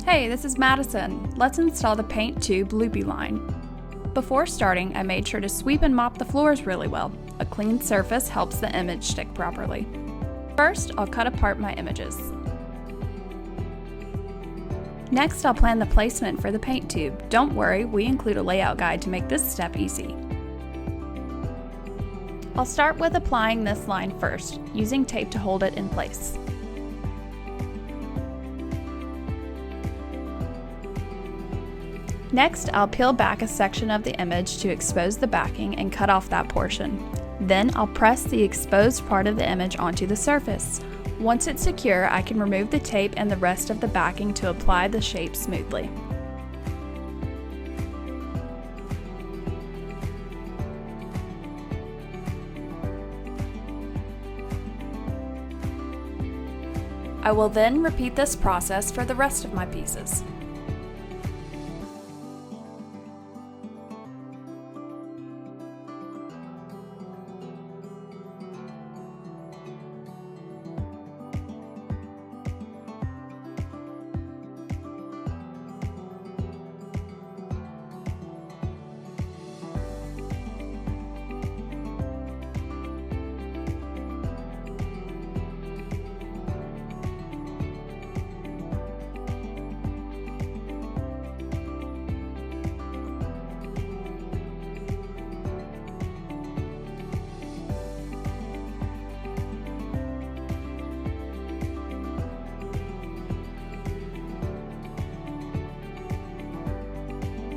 Hey, this is Madison. Let's install the Paint Tube Loopy line. Before starting, I made sure to sweep and mop the floors really well. A clean surface helps the image stick properly. First, I'll cut apart my images. Next, I'll plan the placement for the paint tube. Don't worry, we include a layout guide to make this step easy. I'll start with applying this line first, using tape to hold it in place. Next, I'll peel back a section of the image to expose the backing and cut off that portion. Then I'll press the exposed part of the image onto the surface. Once it's secure, I can remove the tape and the rest of the backing to apply the shape smoothly. I will then repeat this process for the rest of my pieces.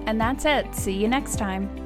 And that's it. See you next time.